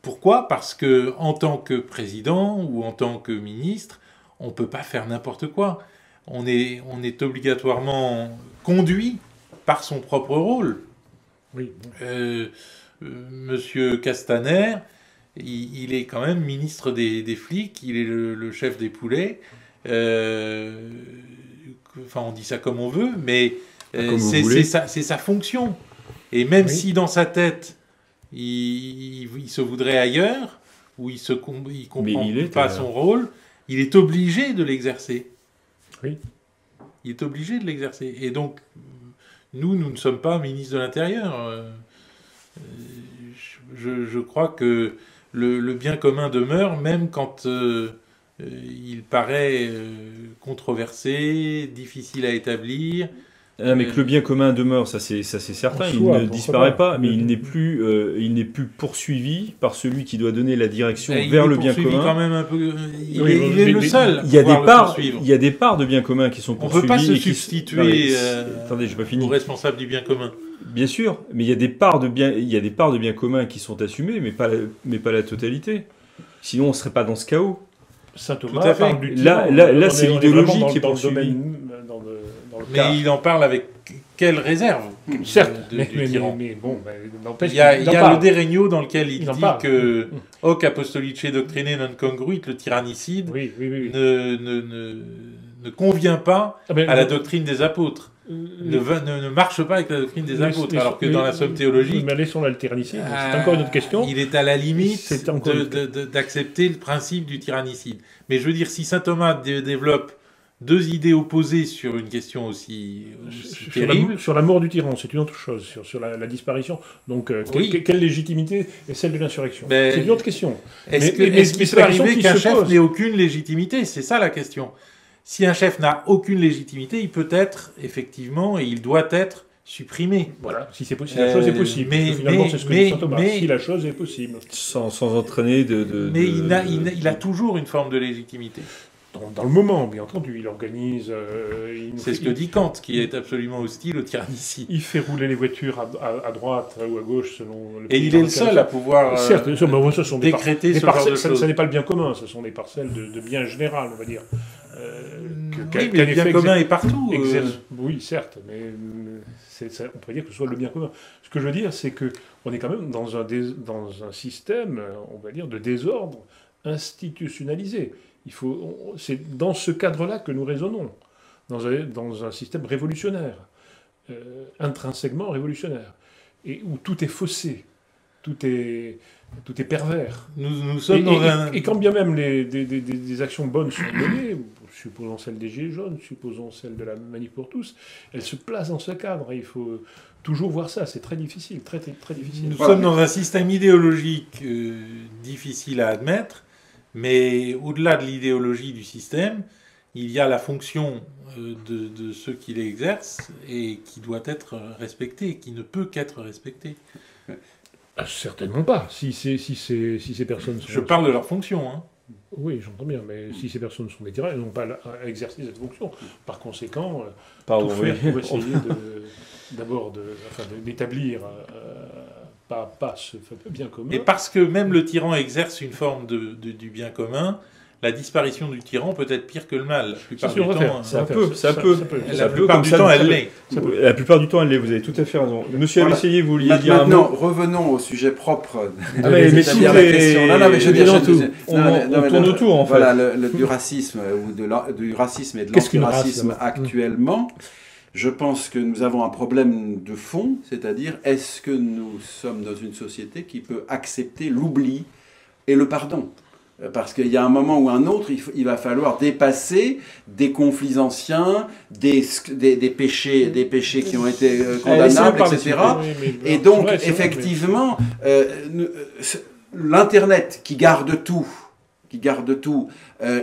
Pourquoi ? Parce que en tant que président ou en tant que ministre, on ne peut pas faire n'importe quoi. On est obligatoirement conduit par son propre rôle. Oui. Monsieur Castaner, il est quand même ministre des flics, il est le chef des poulets. Enfin, on dit ça comme on veut, mais c'est sa fonction. Et même si dans sa tête, il se voudrait ailleurs, ou il comprend pas son rôle, il est obligé de l'exercer. Oui. Il est obligé de l'exercer. Et donc, nous ne sommes pas ministre de l'Intérieur. Je crois que le bien commun demeure, même quand il paraît controversé, difficile à établir. Mais que le bien commun demeure, ça c'est certain, il ne disparaît pas, mais il n'est plus poursuivi par celui qui doit donner la direction vers le bien commun. Quand même un peu, il est le seul. Il y a des parts de bien commun qui sont poursuivies. On ne peut pas se substituer attendez, j'ai pas fini. Aux responsables du bien commun. Bien sûr, mais il y a des parts de bien commun qui sont assumées, mais pas la totalité. Sinon, on ne serait pas dans ce chaos. Saint Thomas parle du là c'est l'idéologie qui est poursuivie. Mais il en parle avec quelle réserve? Certes, mais bon, il y a le De Regno dans lequel il dit que hoc apostolice doctrine non congruit, le tyrannicide ne convient pas à la doctrine des apôtres. Ne marche pas avec la doctrine des apôtres, alors que dans la somme théologique... Mais laissons là le tyrannicide, c'est encore une autre question. Il est à la limite d'accepter le principe du tyrannicide. Mais je veux dire, si saint Thomas développe deux idées opposées sur une question aussi terrible. Sur la mort du tyran, c'est une autre chose. Sur la disparition. Donc, quelle légitimité est celle de l'insurrection? C'est une autre question. Est-ce qu'il peut arriver qu'un chef n'ait aucune légitimité? C'est ça la question. Si un chef n'a aucune légitimité, il peut être, effectivement, et il doit être supprimé. Voilà, si la chose est possible. Mais finalement, c'est ce que dit saint Thomas. Si la chose est possible. Sans entraîner Mais il a toujours une forme de légitimité. Dans le moment, bien entendu, il organise... c'est ce que dit Kant, qui est absolument hostile au tyrannicide. Il fait rouler les voitures à droite ou à gauche, selon... Et il est le seul à pouvoir décréter ce genre de choses. Ce n'est pas le bien commun, ce sont des parcelles de bien général, on va dire. Oui, mais le bien commun est partout. Oui, certes, mais on pourrait dire que ce soit le bien commun. Ce que je veux dire, c'est qu'on est quand même dans un système, on va dire, de désordre institutionnalisé. C'est dans ce cadre-là que nous raisonnons, dans un système révolutionnaire, intrinsèquement révolutionnaire, et où tout est faussé, tout est pervers. Nous sommes dans un... Et quand bien même des actions bonnes sont menées, supposons celle des Gilets jaunes, supposons celle de la Manif pour tous, elles se placent dans ce cadre, et il faut toujours voir ça, c'est très difficile, très, très difficile. Nous sommes dans un système idéologique difficile à admettre, mais au-delà de l'idéologie du système, il y a la fonction de ceux qui l'exercent et qui doit être respectée, qui ne peut qu'être respectée. Certainement pas. Si ces personnes sont... Je parle de leur fonction. Hein. Oui, j'entends bien, mais si ces personnes sont des tyrans, elles n'ont pas à exercer cette fonction. Par conséquent, tout faire pour essayer d'établir pas ce bien commun. Et parce que même le tyran exerce une forme du bien commun, la disparition du tyran peut être pire que le mal. La plupart du temps, elle l'est. La plupart du temps, elle l'est. Vous avez tout à fait raison. Monsieur Avesselier, vous vouliez dire un mot? Revenons au sujet propre. Mais si on tourne autour, en fait. Voilà, du racisme du racisme et de l'antiracisme actuellement. Je pense que nous avons un problème de fond, c'est-à-dire, est-ce que nous sommes dans une société qui peut accepter l'oubli et le pardon? Parce qu'il y a un moment ou un autre, il va falloir dépasser des conflits anciens, des péchés qui ont été condamnables, etc. Et donc, effectivement, l'Internet qui garde tout,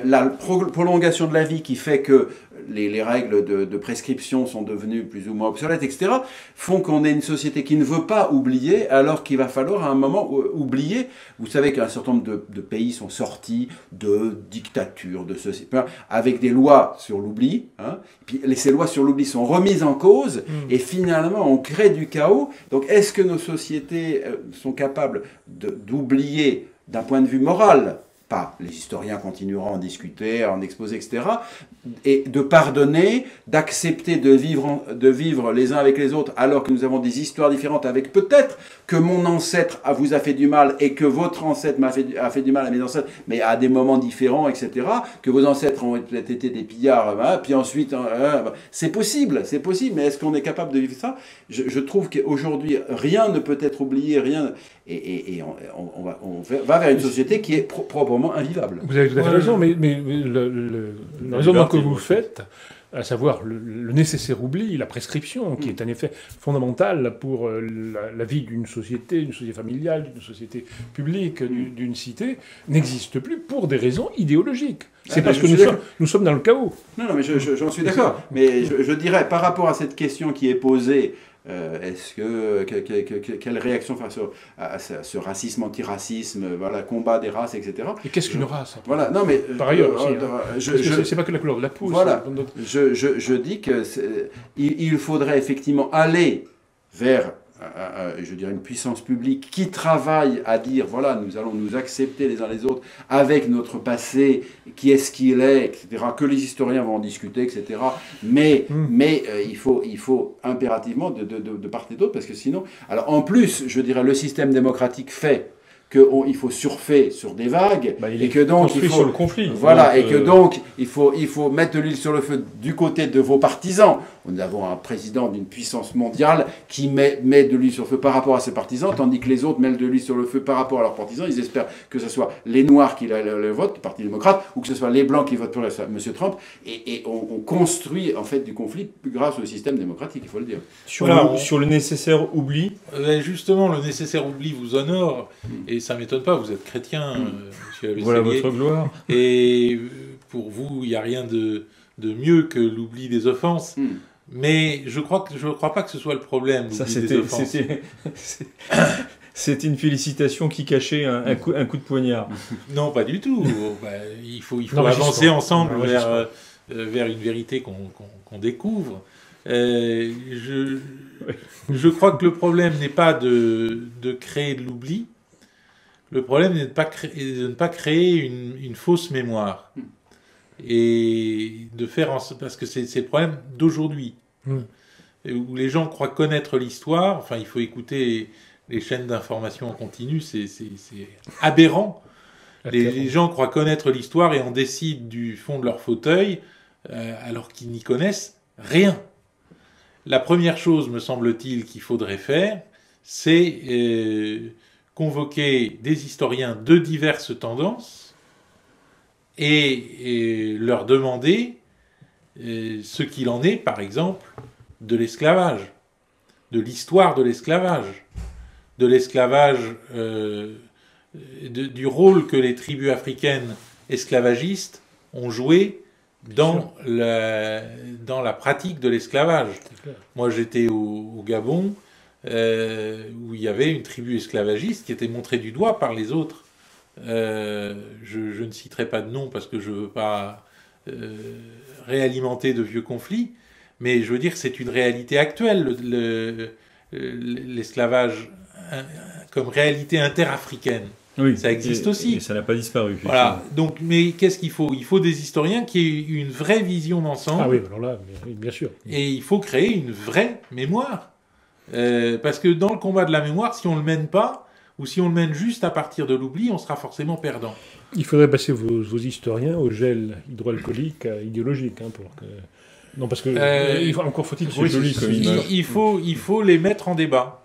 la prolongation de la vie qui fait que les règles de prescription sont devenues plus ou moins obsolètes, etc., font qu'on ait une société qui ne veut pas oublier, alors qu'il va falloir à un moment oublier. Vous savez qu'un certain nombre de pays sont sortis de dictatures, de ceci, avec des lois sur l'oubli. Hein, puis ces lois sur l'oubli sont remises en cause, et finalement on crée du chaos. Donc est-ce que nos sociétés sont capables d'oublier d'un point de vue moral? Pas. Les historiens continueront à en discuter, à en exposer, etc. Et de pardonner, d'accepter de vivre les uns avec les autres, alors que nous avons des histoires différentes, avec peut-être que mon ancêtre vous a fait du mal et que votre ancêtre a fait du mal à mes ancêtres, mais à des moments différents, etc. Que vos ancêtres ont peut-être été des pillards, puis ensuite... c'est possible, mais est-ce qu'on est capable de vivre ça? Je trouve qu'aujourd'hui, rien ne peut être oublié, rien... Et on va vers une société qui est proprement invivable. Vous avez tout à fait raison, mais le raisonnement que vous faites, à savoir le nécessaire oubli, la prescription, qui est un effet fondamental pour la vie d'une société familiale, d'une société publique, d'une cité, n'existe plus pour des raisons idéologiques. C'est parce que nous sommes dans le chaos. Non, mais j'en suis d'accord. Mais je dirais, par rapport à cette question qui est posée, quelle réaction face à ce racisme, antiracisme, voilà, combat des races, etc. Et qu'est-ce qu'une race? Voilà, non mais par ailleurs aussi, c'est pas que la couleur de la peau. Voilà, je dis que il faudrait effectivement aller vers je dirais une puissance publique qui travaille à dire voilà, nous allons nous accepter les uns les autres avec notre passé, qui est ce qu'il est, etc., que les historiens vont en discuter, etc. Mais il faut impérativement de part et d'autre, parce que sinon... Alors en plus, je dirais, le système démocratique fait qu'il faut surfer sur des vagues, et que donc il faut sur le conflit. Voilà, donc, et que donc il faut mettre de l'huile sur le feu du côté de vos partisans. Nous avons un président d'une puissance mondiale qui met de l'huile sur le feu par rapport à ses partisans, tandis que les autres mettent de l'huile sur le feu par rapport à leurs partisans. Ils espèrent que ce soit les Noirs qui le votent, le Parti démocrate, ou que ce soit les Blancs qui votent pour M. Trump. Et on construit en fait du conflit grâce au système démocratique, il faut le dire. Sur le nécessaire oubli. Justement, le nécessaire oubli vous honore, et ça ne m'étonne pas, vous êtes chrétien, monsieur Abesselier. Voilà votre gloire. Et pour vous, il n'y a rien de mieux que l'oubli des offenses. Mais je crois pas que ce soit le problème, l'oubli des offenses. C'était une félicitation qui cachait un coup de poignard. Non, pas du tout. Il faut avancer ensemble vers une vérité qu'on découvre. Je crois que le problème n'est pas de créer de l'oubli. Le problème est de ne pas créer une fausse mémoire. Et de faire parce que c'est le problème d'aujourd'hui. Où les gens croient connaître l'histoire. Enfin, il faut écouter les chaînes d'information en continu, c'est aberrant. Les gens croient connaître l'histoire et en décident du fond de leur fauteuil alors qu'ils n'y connaissent rien. La première chose, me semble-t-il, qu'il faudrait faire, c'est convoquer des historiens de diverses tendances et leur demander ce qu'il en est, par exemple, de l'esclavage, de l'histoire de l'esclavage, du rôle que les tribus africaines esclavagistes ont joué dans la pratique de l'esclavage. Moi, j'étais au Gabon, où il y avait une tribu esclavagiste qui était montrée du doigt par les autres. Je ne citerai pas de nom parce que je ne veux pas réalimenter de vieux conflits, mais je veux dire que c'est une réalité actuelle, l'esclavage comme réalité interafricaine. Oui, ça existe aussi. Et ça n'a pas disparu. Voilà. Donc, mais qu'est-ce qu'il faut ? Il faut des historiens qui aient une vraie vision d'ensemble. Ah oui, alors là, bien sûr. Et il faut créer une vraie mémoire. Parce que dans le combat de la mémoire, si on ne le mène pas, ou si on le mène juste à partir de l'oubli, on sera forcément perdant. Il faudrait passer vos historiens au gel hydroalcoolique idéologique. Pour que... Non, parce que encore faut-il trouver il faut les mettre en débat.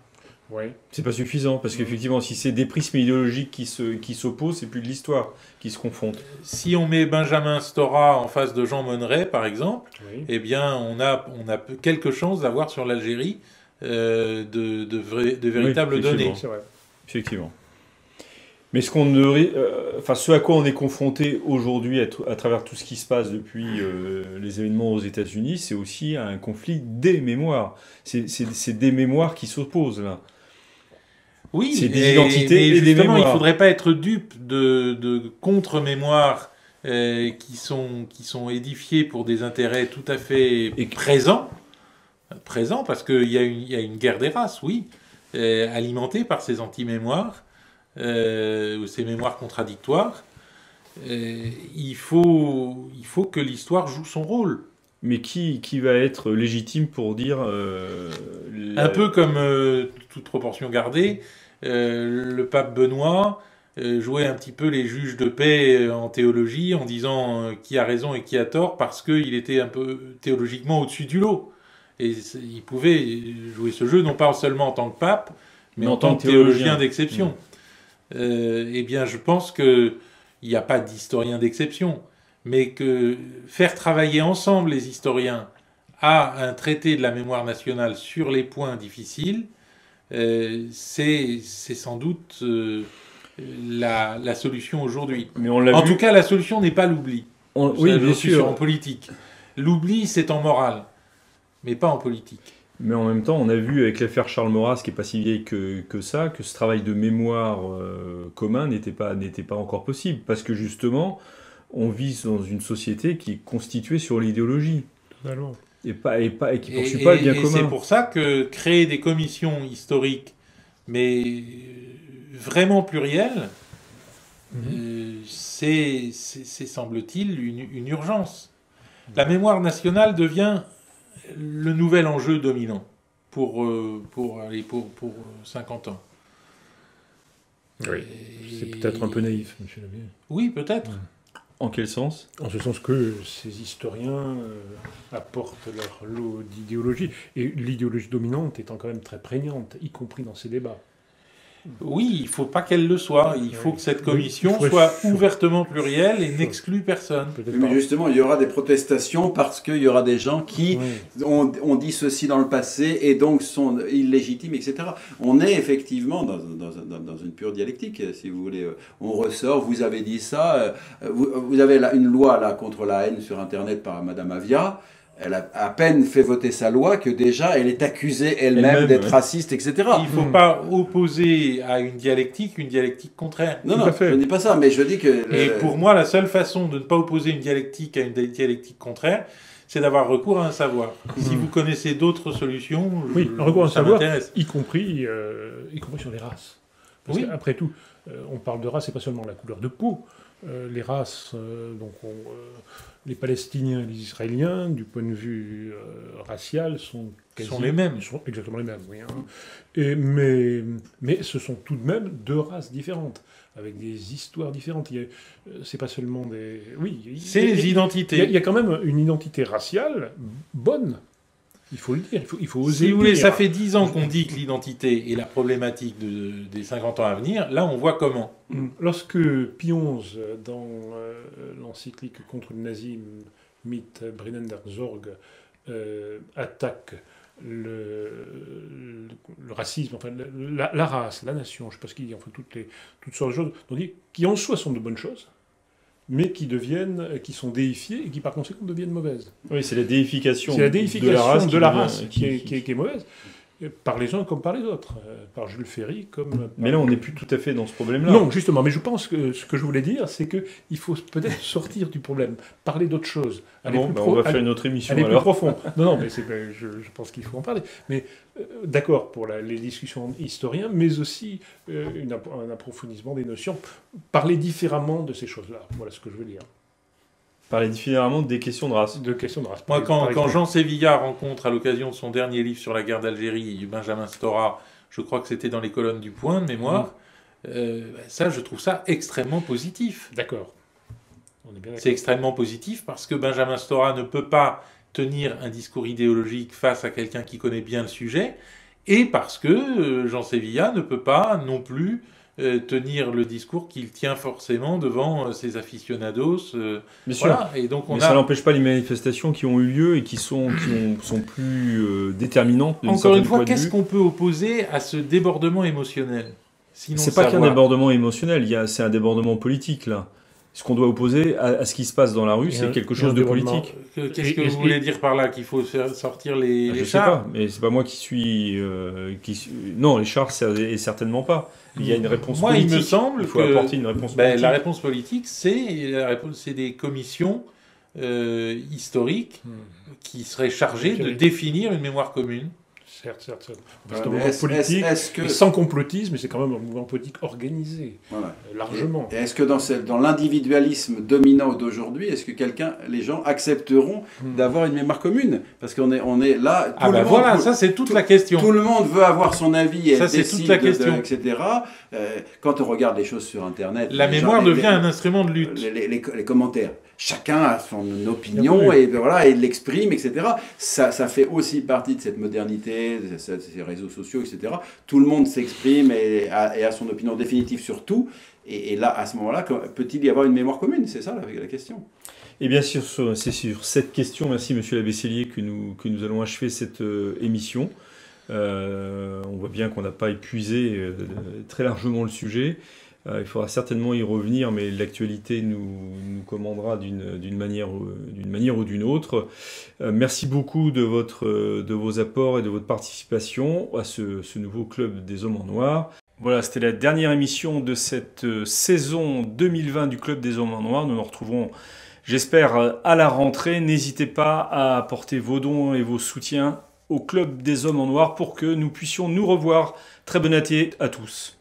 Ouais. C'est pas suffisant, parce qu'effectivement, si c'est des prismes idéologiques qui s'opposent, c'est plus de l'histoire qui se confrontent. Si on met Benjamin Stora en face de Jean Monnet, par exemple, eh bien, on a quelques chances d'avoir sur l'Algérie de véritables données. C'est vrai. Effectivement. Mais ce à quoi on est confronté aujourd'hui à travers tout ce qui se passe depuis les événements aux États-Unis, c'est aussi un conflit des mémoires. C'est des mémoires qui s'opposent, là. Oui, c'est des identités et des mémoires. Il ne faudrait pas être dupe de contre-mémoires qui sont édifiées pour des intérêts tout à fait présents, parce qu'il y a une guerre des races, oui, alimentée par ces anti-mémoires, ou ces mémoires contradictoires. Il faut que l'histoire joue son rôle. Mais qui va être légitime pour dire... Un peu comme, toute proportion gardée, le pape Benoît jouait un petit peu les juges de paix en théologie en disant qui a raison et qui a tort parce qu'il était un peu théologiquement au-dessus du lot. Et il pouvait jouer ce jeu non pas seulement en tant que pape, mais en tant que théologien d'exception. Eh bien, je pense qu'il n'y a pas d'historien d'exception, mais que faire travailler ensemble les historiens à un traité de la mémoire nationale sur les points difficiles, c'est sans doute la solution aujourd'hui. En tout cas, la solution n'est pas l'oubli. Oui, bien sûr. En politique. L'oubli, c'est en morale, mais pas en politique. Mais en même temps, on a vu avec l'affaire Charles Maurras, qui n'est pas si vieille que ça, que ce travail de mémoire commun n'était pas encore possible. Parce que justement, on vit dans une société qui est constituée sur l'idéologie. Totalement. Et qui ne poursuit pas le bien commun. C'est pour ça que créer des commissions historiques, mais vraiment plurielles, c'est semble-t-il, une urgence. La mémoire nationale devient le nouvel enjeu dominant pour 50 ans. Oui. C'est peut-être un peu naïf, monsieur Labbé. Oui, peut-être. En quel sens? En ce sens que ces historiens apportent leur lot d'idéologie, et l'idéologie dominante étant quand même très prégnante, y compris dans ces débats. Oui, il ne faut pas qu'elle le soit. Il faut que cette commission soit ouvertement plurielle et n'exclue personne. Mais justement, il y aura des protestations parce qu'il y aura des gens qui ont dit ceci dans le passé et donc sont illégitimes, etc. On est effectivement dans une pure dialectique, si vous voulez. On ressort, vous avez dit ça, vous avez une loi là, contre la haine sur Internet par Madame Avia. Elle a à peine fait voter sa loi que déjà elle est accusée elle-même d'être raciste, etc. Il ne faut pas opposer à une dialectique contraire. Non, non, je ne dis pas ça, mais je dis que... Et pour moi, la seule façon de ne pas opposer une dialectique à une dialectique contraire, c'est d'avoir recours à un savoir. Si vous connaissez d'autres solutions, un recours à un savoir, y compris sur les races. Parce qu'après tout, on parle de race, c'est pas seulement la couleur de peau. Les races, les Palestiniens et les Israéliens, du point de vue racial, sont les mêmes. Ils sont exactement les mêmes, oui. Mais ce sont tout de même deux races différentes, avec des histoires différentes. C'est pas seulement des... Oui, c'est les identités. Il y a quand même une identité raciale bonne. Il faut le dire, il faut oser. Si vous voulez, ça fait 10 ans qu'on dit que l'identité est la problématique des 50 ans à venir. Là, on voit comment. Lorsque Pie XI, dans l'encyclique contre le nazisme, Mit Brennender Sorge, attaque le racisme, enfin la race, la nation, je ne sais pas ce qu'il dit, enfin toutes sortes de choses, on dit, qui en soi sont de bonnes choses, mais qui sont déifiées et qui par conséquent deviennent mauvaises. Oui, c'est la déification, de la race qui est mauvaise, par les uns comme par les autres, par Jules Ferry comme... Mais là, on n'est plus tout à fait dans ce problème-là. Non, justement, mais je pense que ce que je voulais dire, c'est qu'il faut peut-être sortir du problème, parler d'autres choses. On va faire une autre émission aller alors. Plus profond. Non, mais je pense qu'il faut en parler. Mais d'accord pour les discussions historiennes, mais aussi un approfondissement des notions. Parler différemment de ces choses-là. Voilà ce que je veux dire. Parler différemment des questions de race. Moi, quand Jean Sévilla rencontre à l'occasion de son dernier livre sur la guerre d'Algérie Benjamin Stora, je crois que c'était dans les colonnes du Point de mémoire, ça, je trouve ça extrêmement positif. D'accord. C'est extrêmement positif parce que Benjamin Stora ne peut pas tenir un discours idéologique face à quelqu'un qui connaît bien le sujet, et parce que Jean Sévilla ne peut pas non plus tenir le discours qu'il tient forcément devant ses aficionados. Bien sûr. Et donc ça n'empêche pas les manifestations qui ont eu lieu et qui sont plus déterminantes. Encore une fois, qu'est-ce qu'on peut opposer à ce débordement émotionnel? C'est pas qu'un débordement émortionnel, c'est un débordement politique là. Ce qu'on doit opposer à ce qui se passe dans la rue, c'est quelque chose de politique. Qu'est-ce que vous voulez dire par là? Qu'il faut faire sortir les chars? Je sais pas, mais c'est pas moi qui suis... Non, les chars, certainement pas. Il y a une réponse politique. Moi, il me semble qu'il faut apporter une réponse politique. La réponse politique, c'est des commissions historiques qui seraient chargées de définir une mémoire commune. Certes. C'est un mouvement politique, sans complotisme, mais c'est quand même un mouvement politique organisé, largement. Et est-ce que dans l'individualisme dominant d'aujourd'hui, est-ce que les gens accepteront d'avoir une mémoire commune? Parce qu'on est là... ça c'est toute la question. Tout le monde veut avoir son avis et décide, toute la question. etc. Quand on regarde les choses sur Internet... La mémoire devient un instrument de lutte. Les commentaires. Chacun a son opinion et l'exprime, etc. Ça fait aussi partie de cette modernité, de ces réseaux sociaux, etc. Tout le monde s'exprime et a son opinion définitive sur tout. Et là, à ce moment-là, peut-il y avoir une mémoire commune? C'est ça la question. Et bien sûr, c'est sur cette question, merci Monsieur Labessélier, que nous allons achever cette émission. On voit bien qu'on n'a pas épuisé très largement le sujet. Il faudra certainement y revenir, mais l'actualité nous commandera d'une manière ou d'une autre. Merci beaucoup de vos apports et de votre participation à ce nouveau club des hommes en noir. Voilà, c'était la dernière émission de cette saison 2020 du club des hommes en noir. Nous nous retrouverons, j'espère, à la rentrée. N'hésitez pas à apporter vos dons et vos soutiens au club des hommes en noir pour que nous puissions nous revoir. Très bon été à tous.